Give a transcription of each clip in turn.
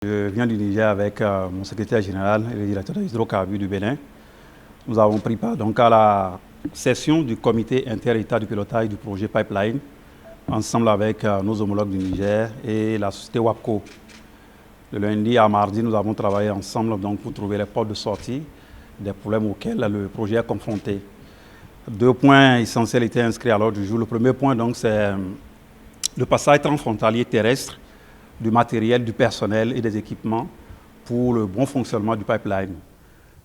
Je viens du Niger avec mon secrétaire général et le directeur des hydrocarbures du Bénin. Nous avons pris part donc à la session du comité inter-État du pilotage du projet Pipeline, ensemble avec nos homologues du Niger et la société WAPCO. De lundi à mardi, nous avons travaillé ensemble donc, pour trouver les portes de sortie des problèmes auxquels le projet est confronté. Deux points essentiels étaient inscrits à l'ordre du jour. Le premier point, c'est le passage transfrontalier terrestre du matériel, du personnel et des équipements pour le bon fonctionnement du pipeline.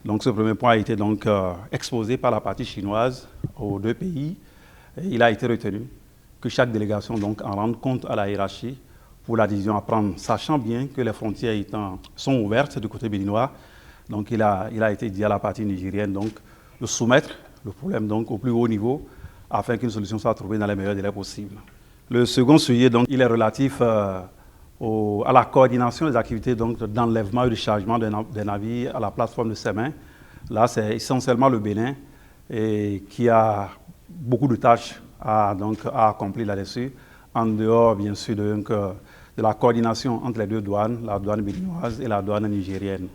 Donc ce premier point a été donc exposé par la partie chinoise aux deux pays. Et il a été retenu que chaque délégation donc en rende compte à la hiérarchie pour la décision à prendre, sachant bien que les frontières sont ouvertes du côté béninois. Donc il a été dit à la partie nigérienne donc, de soumettre le problème donc, au plus haut niveau afin qu'une solution soit trouvée dans les meilleurs délais possibles. Le second sujet, donc, il est relatif à la coordination des activités d'enlèvement et de chargement des navires à la plateforme de Sémin. Là, c'est essentiellement le Bénin qui a beaucoup de tâches à accomplir là-dessus, en dehors, bien sûr, de la coordination entre les deux douanes, la douane béninoise et la douane nigérienne.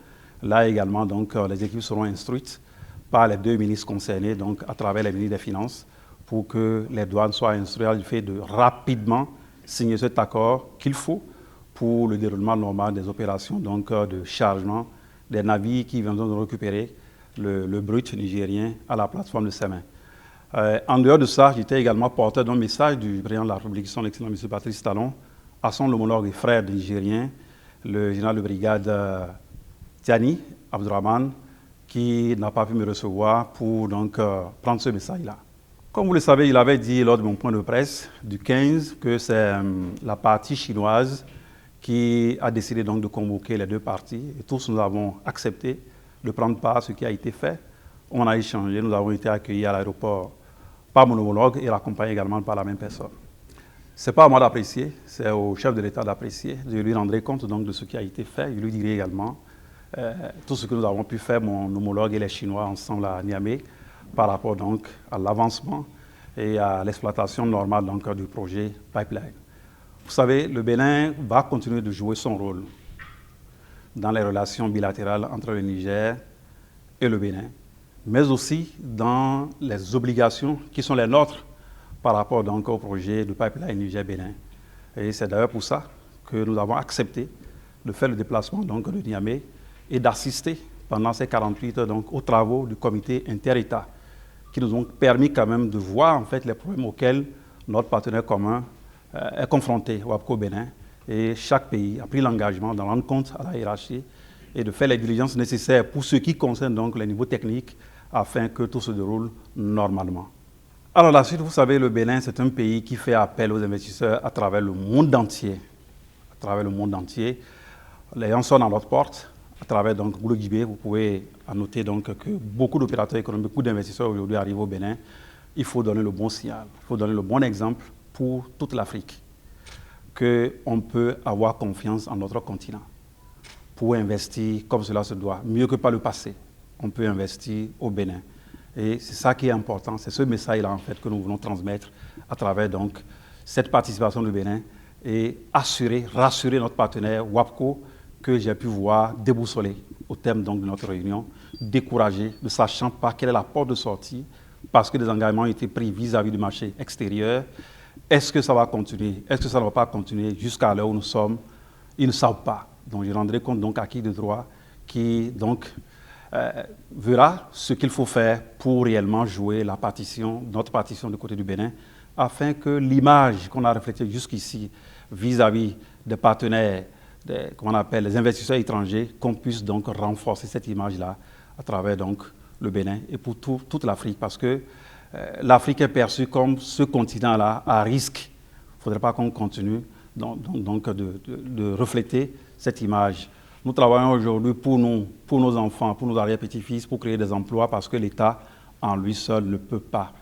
Là également, donc, les équipes seront instruites par les deux ministres concernés, donc, à travers les ministres des Finances, pour que les douanes soient instruites du fait de rapidement signer cet accord qu'il faut pour le déroulement normal des opérations donc, de chargement des navires qui viendront de récupérer le brut nigérien à la plateforme de Sémin. En dehors de ça, j'étais également porteur d'un message du président de la République, son excellent M. Patrice Talon, à son homologue et frère nigérien, le général de brigade Tiani Abdourahmane, qui n'a pas pu me recevoir pour donc, prendre ce message-là. Comme vous le savez, il avait dit lors de mon point de presse du 15 que c'est la partie chinoise qui a décidé donc de convoquer les deux parties. Et tous nous avons accepté de prendre part à ce qui a été fait. On a échangé, nous avons été accueillis à l'aéroport par mon homologue et accompagnés également par la même personne. Ce n'est pas à moi d'apprécier, c'est au chef de l'État d'apprécier. Je lui rendrai compte donc de ce qui a été fait. Je lui dirai également tout ce que nous avons pu faire, mon homologue et les Chinois ensemble à Niamey, par rapport donc à l'avancement et à l'exploitation normale donc, du projet Pipeline. Vous savez, le Bénin va continuer de jouer son rôle dans les relations bilatérales entre le Niger et le Bénin, mais aussi dans les obligations qui sont les nôtres par rapport donc, au projet de Pipeline Niger-Bénin. Et c'est d'ailleurs pour ça que nous avons accepté de faire le déplacement donc, de Niamey et d'assister pendant ces 48 heures donc, aux travaux du comité inter-État qui nous ont permis quand même de voir en fait, les problèmes auxquels notre partenaire commun est confronté, WAPCO Bénin. Et chaque pays a pris l'engagement d'en rendre compte à la hiérarchie et de faire les diligences nécessaires pour ce qui concerne donc les niveaux techniques afin que tout se déroule normalement. Alors la suite, vous savez, le Bénin, c'est un pays qui fait appel aux investisseurs à travers le monde entier. À travers le monde entier. Les gens sont à notre porte. À travers donc Goulou Guibé, vous pouvez noter donc que beaucoup d'opérateurs économiques, beaucoup d'investisseurs aujourd'hui arrivent au Bénin. Il faut donner le bon signal, il faut donner le bon exemple pour toute l'Afrique, qu'on peut avoir confiance en notre continent pour investir comme cela se doit, mieux que par le passé. On peut investir au Bénin. Et c'est ça qui est important, c'est ce message-là en fait que nous voulons transmettre à travers donc cette participation du Bénin et rassurer notre partenaire WAPCO que j'ai pu voir déboussoler au terme donc de notre réunion, découragé, ne sachant pas quelle est la porte de sortie, parce que des engagements ont été pris vis-à-vis du marché extérieur. Est-ce que ça va continuer? Est-ce que ça ne va pas continuer jusqu'à l'heure où nous sommes? Ils ne savent pas. Donc je rendrai compte donc à qui de droit qui donc verra ce qu'il faut faire pour réellement jouer notre partition du côté du Bénin, afin que l'image qu'on a reflétée jusqu'ici vis-à-vis des partenaires, qu'on appelle les investisseurs étrangers, qu'on puisse donc renforcer cette image-là à travers donc le Bénin et pour toute l'Afrique, parce que l'Afrique est perçue comme ce continent-là à risque. Il ne faudrait pas qu'on continue donc de refléter cette image. Nous travaillons aujourd'hui pour nos enfants, pour nos arrière-petits-fils, pour créer des emplois, parce que l'État, en lui seul, ne peut pas.